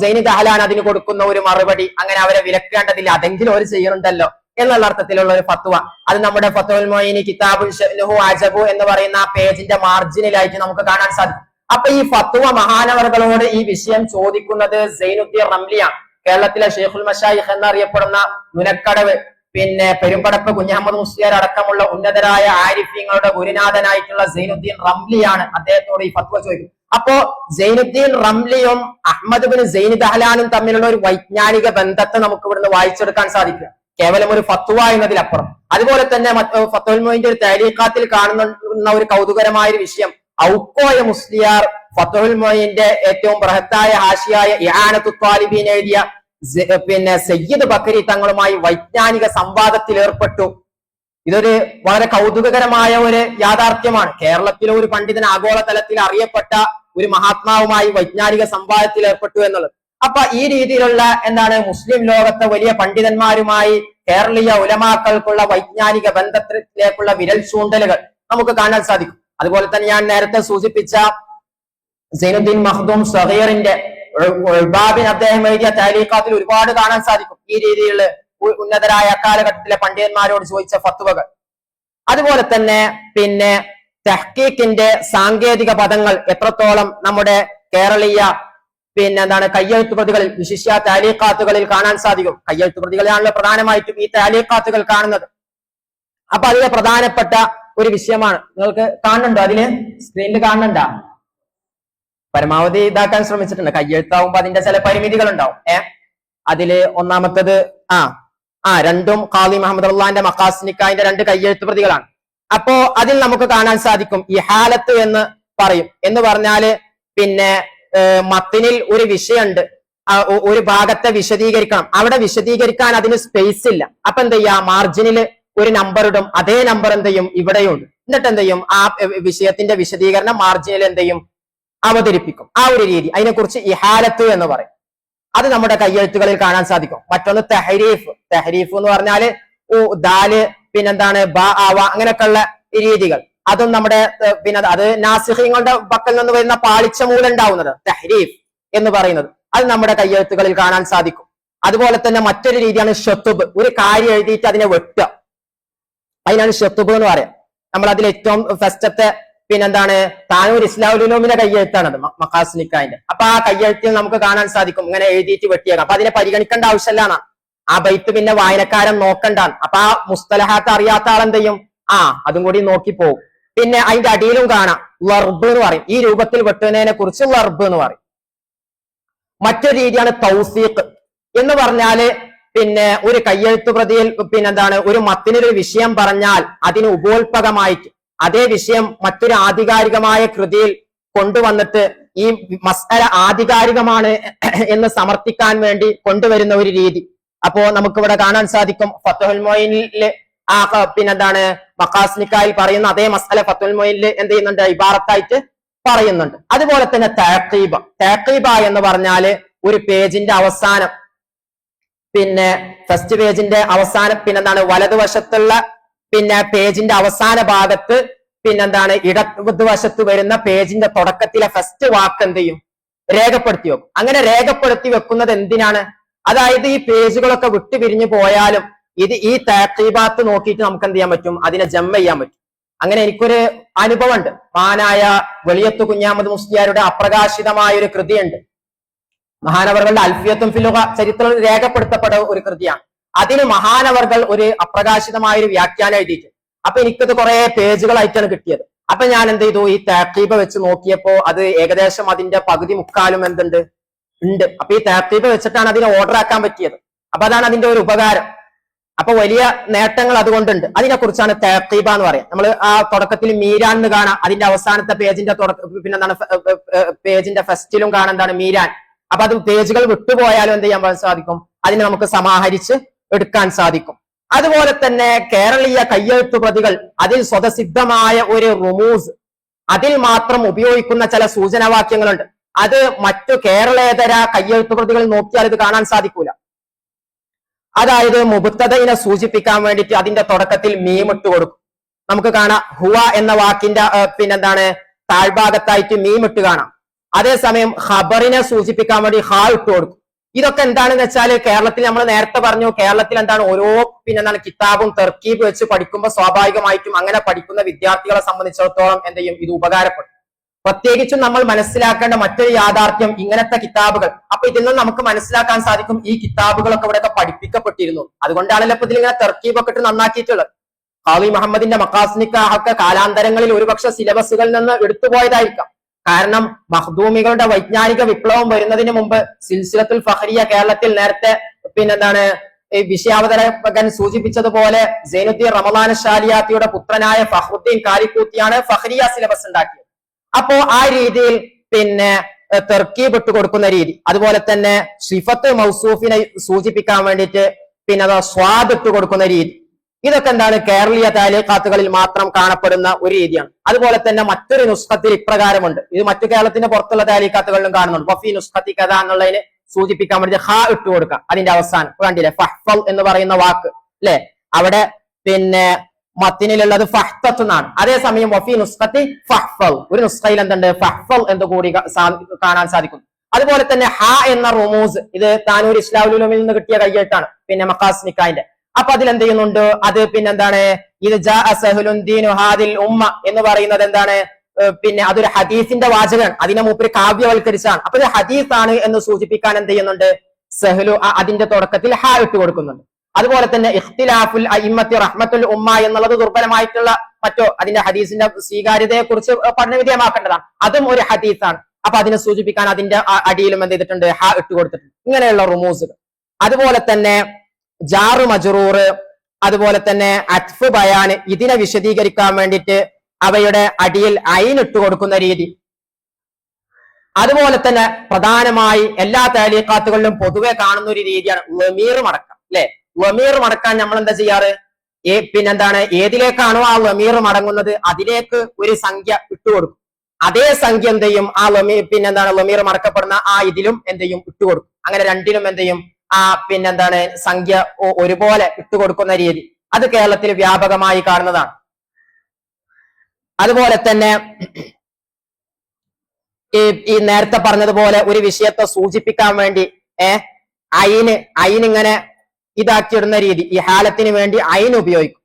സൈനി ദഹലാൻ അതിന് കൊടുക്കുന്ന ഒരു മറുപടി, അങ്ങനെ അവരെ വിലക്കേണ്ടതില്ല, അതെങ്കിലും അവർ ചെയ്യുന്നുണ്ടല്ലോ എന്നുള്ള അർത്ഥത്തിലുള്ള ഒരു ഫത്വ. അത് നമ്മുടെ ഫത്വൽ മൊയ്നി കിതാബുൽ ശഅ്നുഹു അജബു എന്ന് പറയുന്ന ആ പേജിന്റെ മാർജിനിലായിട്ട് നമുക്ക് കാണാൻ സാധിക്കും. അപ്പൊ ഈ ഫത്വ മഹാനവറുകളോട് ഈ വിഷയം ചോദിക്കുന്നത് സൈനുദ്ദീൻ റംലിയാണ്. കേരളത്തിലെ ഷെയ്ഖുൽ മശായിഖ് എന്നറിയപ്പെടുന്ന നുനക്കടവ്, പെരുമ്പടപ്പ് കുഞ്ഞഹമ്മദ് മുസ്ലിയാർ അടക്കമുള്ള ഉന്നതരായ ആരിഫ്യങ്ങളുടെ ഗുരുനാഥനായിട്ടുള്ള സൈനുദ്ദീൻ റംലിയാണ് അദ്ദേഹത്തോട് ഈ ഫത്വ ചോദിക്കുന്നത്. അപ്പോ സൈനുദ്ദീൻ റംലിയും അഹ്മദ് ബിൻ സൈനി ദഹലാനും തമ്മിലുള്ള ഒരു വൈജ്ഞാനിക ബന്ധത്തെ നമുക്ക് ഇവിടുന്ന് വായിച്ചെടുക്കാൻ സാധിക്കുക, കേവലം ഒരു ഫത്വ എന്നതിലപ്പുറം. അതുപോലെ തന്നെ ഫത്വൽ മൊയ്ന്റെ ഒരു തഅലീഖാത്തിൽ കാണുന്ന ഒരു കൗതുകരമായ ഒരു വിഷയം, ഔക്കോയ മുസ്ലിയാർ ഫത്ഹുൽ മൊയ്ന്റെ ഏറ്റവും ബൃഹത്തായ ഹാഷിയായ ഇആനത്തു ത്വാലിബീൻ എഴുതിയ സയ്യിദ് ബക്കരി തങ്ങളുമായി വൈജ്ഞാനിക സംവാദത്തിൽ ഏർപ്പെട്ടു. ഇതൊരു വളരെ കൗതുകകരമായ ഒരു യാഥാർത്ഥ്യമാണ്. കേരളത്തിലെ ഒരു പണ്ഡിതൻ ആഗോളതലത്തിൽ അറിയപ്പെട്ട ഒരു മഹാത്മാവുമായി വൈജ്ഞാനിക സംവാദത്തിൽ ഏർപ്പെട്ടു എന്നുള്ളത്. അപ്പൊ ഈ രീതിയിലുള്ള മുസ്ലിം ലോകത്തെ വലിയ പണ്ഡിതന്മാരുമായി കേരളീയ ഉലമാക്കൾക്കുള്ള വൈജ്ഞാനിക ബന്ധത്തിലേക്കുള്ള വിരൽ ചൂണ്ടലുകൾ നമുക്ക് കാണാൻ സാധിക്കും. അതുപോലെ തന്നെ ഞാൻ നേരത്തെ സൂചിപ്പിച്ച സൈനുദ്ദീൻ മഖ്ദൂം സഗീറിന്റെ അദ്ദേഹം എഴുതിയ തഅലീഖാത്തിൽ ഒരുപാട് കാണാൻ സാധിക്കും ഈ രീതിയിലുള്ള ഉന്നതരായ അക്കാലഘട്ടത്തിലെ പണ്ഡിതന്മാരോട് ചോദിച്ച ഫത്വകൾ. അതുപോലെ തന്നെ തഹ്ഖീഖിന്റെ സാങ്കേതിക പദങ്ങൾ എത്രത്തോളം നമ്മുടെ കേരളീയ കയ്യെഴുത്ത് പ്രതികളിൽ, വിശിഷ്യ തഅലീഖാത്തുകളിൽ കാണാൻ സാധിക്കും. കയ്യെഴുത്ത് പ്രതികളിലാണല്ലോ പ്രധാനമായിട്ടും ഈ തഅലീഖാത്തുകൾ കാണുന്നത്. അപ്പൊ അതിലെ പ്രധാനപ്പെട്ട ഒരു വിഷയമാണ്, നിങ്ങൾക്ക് കാണുന്നുണ്ടോ? അതില് സ്ക്രീനിൽ കാണുന്നുണ്ടോ? പരമാവധി ഇതാക്കാൻ ശ്രമിച്ചിട്ടുണ്ട്. കയ്യെഴുത്താവുമ്പോ അതിന്റെ ചില പരിമിതികൾ ഉണ്ടാവും. അതില് ഒന്നാമത്തത് രണ്ടും ഖാളി മുഹമ്മദ് റളിന്റെ മഖാസിനിക്കായിന്റെ 2 കയ്യെഴുത്ത് പ്രതികളാണ്. അപ്പോ അതിൽ നമുക്ക് കാണാൻ സാധിക്കും ഇഹാലത്ത് എന്ന് പറയും. എന്ന് പറഞ്ഞാല് മത്തിനിൽ ഒരു വിഷയമുണ്ട്, ഒരു ഭാഗത്തെ വിശദീകരിക്കണം, അവിടെ വിശദീകരിക്കാൻ അതിന് സ്പേസ് ഇല്ല. അപ്പൊ എന്ത് ചെയ്യാ, മാർജിനിൽ ഒരു നമ്പർ ഇടും, അതേ നമ്പർ എന്ത് ചെയ്യും ഇവിടെയുണ്ട്. എന്നിട്ട് എന്ത് ചെയ്യും, ആ വിഷയത്തിന്റെ വിശദീകരണം മാർജിനിൽ എന്ത് ചെയ്യും അവതരിപ്പിക്കും. ആ ഒരു രീതി, അതിനെക്കുറിച്ച് ഇഹാലത്ത് എന്ന് പറയും. അത് നമ്മുടെ കയ്യെഴുത്തുകളിൽ കാണാൻ സാധിക്കും. മറ്റൊന്ന് തെഹരീഫ്. തെഹരീഫ് എന്ന് പറഞ്ഞാല് ദാല് ബ ആവ അങ്ങനെയൊക്കെയുള്ള രീതികൾ, അതും നമ്മുടെ അത് നാസിഖീങ്ങളുടെ പക്കൽ നിന്ന് വരുന്ന പാളിച്ച മൂലം ഉണ്ടാവുന്നത് തെഹരീഫ് എന്ന് പറയുന്നത്, അത് നമ്മുടെ കയ്യെഴുത്തുകളിൽ കാണാൻ സാധിക്കും. അതുപോലെ തന്നെ മറ്റൊരു രീതിയാണ് ഷത്തുബ്. ഒരു കാര്യം എഴുതിയിട്ട് അതിനെ വെട്ടുക, അതിനാണ് ഷത്തുബ് എന്ന് പറയാം. നമ്മൾ അതിൽ ഏറ്റവും ഫസ്റ്റത്തെ പിന്നെന്താണ് താനൂർ ഇസ്ലാമുലുലൂമിന്റെ കയ്യെഴുത്താണത് മഖാസിനിക്കാന്റെ. അപ്പൊ ആ കയ്യെഴുത്തിൽ നമുക്ക് കാണാൻ സാധിക്കും ഇങ്ങനെ എഴുതിയിട്ട് വെട്ടിയേക്കാം. അപ്പൊ അതിനെ പരിഗണിക്കേണ്ട ആവശ്യമല്ലാണ്. ആ ബൈത്ത് പിന്നെ വായനക്കാരൻ നോക്കണ്ടാണ്. അപ്പൊ ആ മുസ്തലഹാത്ത് അറിയാത്ത ആളെന്ത് ചെയ്യും? അതും കൂടി നോക്കിപ്പോവും. പിന്നെ അതിന്റെ അടിയിലും കാണാം ലർബ് എന്ന് പറയും. ഈ രൂപത്തിൽ വെട്ടുന്നതിനെ കുറിച്ച് ലർബ് എന്ന് പറയും. മറ്റൊരു രീതിയാണ് തൗസീഖ് എന്ന് പറഞ്ഞാല് പിന്നെ ഒരു കയ്യെഴുത്ത് പ്രതിയിൽ പിന്നെന്താണ് ഒരു മത്തിനൊരു വിഷയം പറഞ്ഞാൽ അതിന് ഉപോത്പകമായിട്ട് അതേ വിഷയം മറ്റൊരു ആധികാരികമായ കൃതിയിൽ കൊണ്ടുവന്നിട്ട് ഈ മസ്അല ആധികാരികമാണ് എന്ന് സമർത്ഥിക്കാൻ വേണ്ടി കൊണ്ടുവരുന്ന ഒരു രീതി. അപ്പോ നമുക്കിവിടെ കാണാൻ സാധിക്കും ഫത്ഹുൽ മുഈനിലെ പിന്നെന്താണ് മഖാസിനിക്കായിൽ പറയുന്ന അതേ മസ്അല ഫത്ഹുൽ മുഈനിൽ എന്ത് ചെയ്യുന്നുണ്ട്? ഇബാറത്തായിട്ട് പറയുന്നുണ്ട്. അതുപോലെ തന്നെ തഅഖീബ എന്ന് പറഞ്ഞാല് ഒരു പേജിന്റെ അവസാനം, പിന്നെ ഫസ്റ്റ് പേജിന്റെ അവസാനം പിന്നെന്താണ് വലതുവശത്തുള്ള പിന്നെ പേജിന്റെ അവസാന ഭാഗത്ത് പിന്നെന്താണ് ഇടതുവശത്ത് വരുന്ന പേജിന്റെ തുടക്കത്തിലെ ഫസ്റ്റ് വാക്ക് എന്ത് ചെയ്യും? രേഖപ്പെടുത്തി വെക്കും. അങ്ങനെ രേഖപ്പെടുത്തി വെക്കുന്നത് എന്തിനാണ്? അതായത് ഈ പേജുകളൊക്കെ വിട്ടു പിരിഞ്ഞു പോയാലും ഈ തഅഖീബാത്ത് നോക്കിയിട്ട് നമുക്ക് എന്ത് ചെയ്യാൻ പറ്റും? അതിനെ ജമ്മ ചെയ്യാൻ പറ്റും. അങ്ങനെ എനിക്കൊരു അനുഭവം ഉണ്ട്. മഹാനായ വെളിയത്ത് കുഞ്ഞഹമ്മദ് മുസ്ലിയാരുടെ അപ്രകാശിതമായ ഒരു കൃതിയുണ്ട്. മഹാനവർകളുടെ അൽഫിയത്തും ഫിലുഗ ചരിത്രത്തിൽ രേഖപ്പെടുത്തപ്പെട്ട ഒരു കൃതിയാണ്. അതിന് മഹാനവർകൾ ഒരു അപ്രകാശിതമായ ഒരു വ്യാഖ്യാനം എഴുതിയിട്ട്, അപ്പൊ എനിക്കത് കുറെ പേജുകളായിട്ടാണ് കിട്ടിയത്. അപ്പൊ ഞാൻ എന്ത് ചെയ്തു? ഈ തഅഖീബ വെച്ച് നോക്കിയപ്പോ അത് ഏകദേശം അതിന്റെ പകുതി മുക്കാലും ഉണ്ട്. അപ്പൊ ഈ തഅഖീബ വെച്ചിട്ടാണ് അതിനെ ഓർഡർ ആക്കാൻ പറ്റിയത്. അപ്പൊ അതാണ് അതിന്റെ ഒരു ഉപകാരം. അപ്പൊ വലിയ നേട്ടങ്ങൾ അതുകൊണ്ടുണ്ട്. അതിനെ കുറിച്ചാണ് തഅഖീബ എന്ന് പറയാം. നമ്മൾ ആ തുടക്കത്തിൽ മീരാൻ എന്ന് കാണാം. അതിന്റെ അവസാനത്തെ പേജിന്റെ പിന്നെന്താണ് പേജിന്റെ ഫസ്റ്റിലും കാണാൻ എന്താണ് മീരാൻ. അപ്പൊ അത് പേജുകൾ വിട്ടുപോയാലും എന്ത് ചെയ്യാൻ സാധിക്കും? അതിനെ നമുക്ക് സമാഹരിച്ച് എടുക്കാൻ സാധിക്കും. അതുപോലെ തന്നെ കേരളീയ കയ്യെഴുത്തു പ്രതികൾ അതിൽ സ്വതസിദ്ധമായ ഒരു റുമൂസ്, അതിൽ മാത്രം ഉപയോഗിക്കുന്ന ചില സൂചനാവാക്യങ്ങളുണ്ട്. അത് മറ്റു കേരളേതര കയ്യെഴുത്തു പ്രതികൾ നോക്കിയാൽ ഇത് കാണാൻ സാധിക്കൂല. അതായത് മുബ്തദയിനെ സൂചിപ്പിക്കാൻ വേണ്ടിയിട്ട് അതിന്റെ തുടക്കത്തിൽ മീം ഇട്ട് കൊടുക്കും. നമുക്ക് കാണാം ഹുവ എന്ന വാക്കിന്റെ പിന്നെന്താണ് താഴ്ഭാഗത്തായിട്ട് മീം ഇട്ട് കാണാം. അതേസമയം ഖബറിനെ സൂചിപ്പിക്കാൻ വേണ്ടി ഹാ ഇട്ട് കൊടുക്കും. ഇതൊക്കെ എന്താണെന്ന് വെച്ചാൽ കേരളത്തിൽ നമ്മൾ നേരത്തെ പറഞ്ഞു, കേരളത്തിൽ എന്താണ് ഓരോ പിന്നെന്താണ് കിതാബും തെർക്കീബ് വെച്ച് പഠിക്കുമ്പോൾ സ്വാഭാവികമായിട്ടും അങ്ങനെ പഠിക്കുന്ന വിദ്യാർത്ഥികളെ സംബന്ധിച്ചിടത്തോളം എന്ത് ചെയ്യും? ഇത് ഉപകാരപ്പെടും. പ്രത്യേകിച്ചും നമ്മൾ മനസ്സിലാക്കേണ്ട മറ്റൊരു യാഥാർത്ഥ്യം ഇങ്ങനത്തെ കിതാബുകൾ, അപ്പൊ ഇതിൽ നിന്ന് നമുക്ക് മനസ്സിലാക്കാൻ സാധിക്കും ഈ കിതാബുകളൊക്കെ ഇവിടെയൊക്കെ പഠിപ്പിക്കപ്പെട്ടിരുന്നു. അതുകൊണ്ടാണല്ലോ ഇപ്പൊ ഇതിലിങ്ങനെ തെർക്കീബൊക്കെ ഇട്ട് നന്നാക്കിയിട്ടുള്ളത്. ഖാദി മുഹമ്മദിന്റെ മഖാസിനിക്ക കാലാന്തരങ്ങളിൽ ഒരുപക്ഷെ സിലബസുകളിൽ നിന്ന് എടുത്തുപോയതായിരിക്കാം. കാരണം മഖ്ദൂമികളുടെ വൈജ്ഞാനിക വിപ്ലവം വരുന്നതിന് മുമ്പ് സിൽസിലത്തുൽ ഫഖ്രിയ കേരളത്തിൽ നേരത്തെ പിന്നെന്താണ് വിഷയാവതരകൻ സൂചിപ്പിച്ചതുപോലെ സൈനുദ്ദീൻ റമളാൻ ഷാലിയാത്തിയുടെ പുത്രനായ ഫഖ്റുദ്ദീൻ കാരിക്കൂത്തിയാണ് ഫഖ്രിയ സിലബസ് ഉണ്ടാക്കിയത്. അപ്പോ ആ രീതിയിൽ പിന്നെ തെർക്കീബ് ഇട്ട് കൊടുക്കുന്ന രീതി, അതുപോലെ തന്നെ സിഫത്ത് മൗസൂഫിനെ സൂചിപ്പിക്കാൻ വേണ്ടിയിട്ട് പിന്നെ സ്വാദ് ഇട്ട് കൊടുക്കുന്ന രീതി, ഇതൊക്കെ എന്താണ് കേരളീയ താലീഖാത്തുകളിൽ മാത്രം കാണപ്പെടുന്ന ഒരു രീതിയാണ്. അതുപോലെ തന്നെ മറ്റൊരു നുസ്ഖത്തിൽ ഇപ്രകാരമുണ്ട്. ഇത് മറ്റു കേരളത്തിന്റെ പുറത്തുള്ള താലീഖാത്തുകളിലും കാണുന്നുണ്ട്. വഫി നുസ്ഖത്തി കഥ എന്നുള്ളതിന് സൂചിപ്പിക്കാൻ വേണ്ടി ഹാ ഇട്ട് കൊടുക്കാം അതിന്റെ അവസാനം. കണ്ടില്ലേ ഫഹ്ഫൽ എന്ന് പറയുന്ന വാക്ക് അല്ലെ? അവിടെ പിന്നെ മത്തിനിലുള്ളത് ഫഹ്തത്ത് എന്നാണ്. അതേസമയം വഫി നുസ്ഖത്തി ഫഹ്ഫൽ, ഒരു നുസ്ഖയിൽ എന്തുണ്ട്? ഫഹ്ഫൽ എന്ന് കൂടി കാണാൻ സാധിക്കും. അതുപോലെ തന്നെ ഹ എന്ന റുമൂസ്, ഇത് താനൂർ ഇസ്ലാമുലുലൂമിൽ നിന്ന് കിട്ടിയ കയ്യെഴുത്താണ്, പിന്നെ മഖാസിനിക്കാന്റെ. അപ്പൊ അതിൽ എന്ത് ചെയ്യുന്നുണ്ട്? അത് പിന്നെന്താണ് ഇത് ഉമ്മ എന്ന് പറയുന്നത് എന്താണ്? പിന്നെ അതൊരു ഹദീസിന്റെ വാചകമാണ്. അതിനെ മൂപ്പര് കാവ്യവൽക്കരിച്ചാണ്. അപ്പൊ ഇത് ഹദീസാണ് എന്ന് സൂചിപ്പിക്കാൻ എന്ത് ചെയ്യുന്നുണ്ട്? സഹലു അതിന്റെ തുടക്കത്തിൽ ഹ ഇട്ട് കൊടുക്കുന്നുണ്ട്. അതുപോലെ തന്നെ ഇഖ്തിലാഫുൽ അഇമ്മത്തി റഹ്മത്തുൽ ഉമ്മ എന്നുള്ളത് ദുർബലമായിട്ടുള്ള മറ്റോ അതിന്റെ ഹദീസിന്റെ സ്വീകാര്യതയെ കുറിച്ച് പഠനവിധേയമാക്കേണ്ടതാണ്. അതും ഒരു ഹദീസാണ്. അപ്പൊ അതിനെ സൂചിപ്പിക്കാൻ അതിന്റെ അടിയിലും എന്ത് ചെയ്തിട്ടുണ്ട്? ഹ ഇട്ട് കൊടുത്തിട്ടുണ്ട്. ഇങ്ങനെയുള്ള റുമൂസുകൾ. അതുപോലെ തന്നെ ജാറു മജ്റൂർ, അതുപോലെ തന്നെ അത്ഫ് ബയാന്, ഇതിനെ വിശദീകരിക്കാൻ വേണ്ടിയിട്ട് അവയുടെ അടിയിൽ ഐൻ ഇട്ട് കൊടുക്കുന്ന രീതി. അതുപോലെ തന്നെ പ്രധാനമായി എല്ലാ താലീഖാത്തുകളിലും പൊതുവെ കാണുന്ന ഒരു രീതിയാണ് ലമീർ മടക്കം, അല്ലെ? ലമീർ മടക്കാൻ നമ്മൾ എന്താ ചെയ്യാറ്? പിന്നെന്താണ് ഏതിലേക്കാണോ ആ ലമീർ മടങ്ങുന്നത് അതിലേക്ക് ഒരു സംഖ്യ ഇട്ടുകൊടുക്കും. അതേ സംഖ്യ എന്ത് ചെയ്യും? ആ പിന്നെന്താണ് ലമീർ മടക്കപ്പെടുന്ന ആ ഇതിലും എന്ത് ചെയ്യും? ഇട്ടുകൊടുക്കും. അങ്ങനെ രണ്ടിലും എന്ത് ചെയ്യും? ആ പിന്നെന്താണ് സംഖ്യ ഒരുപോലെ ഇട്ടുകൊടുക്കുന്ന രീതി അത് കേരളത്തിൽ വ്യാപകമായി കാണുന്നതാണ്. അതുപോലെ തന്നെ ഈ നേരത്തെ പറഞ്ഞതുപോലെ ഒരു വിഷയത്തെ സൂചിപ്പിക്കാൻ വേണ്ടി അയിന് ഇങ്ങനെ ഇതാക്കിയിടുന്ന രീതി, ഈ ഹാലത്തിന് വേണ്ടി അയിന് ഉപയോഗിക്കും.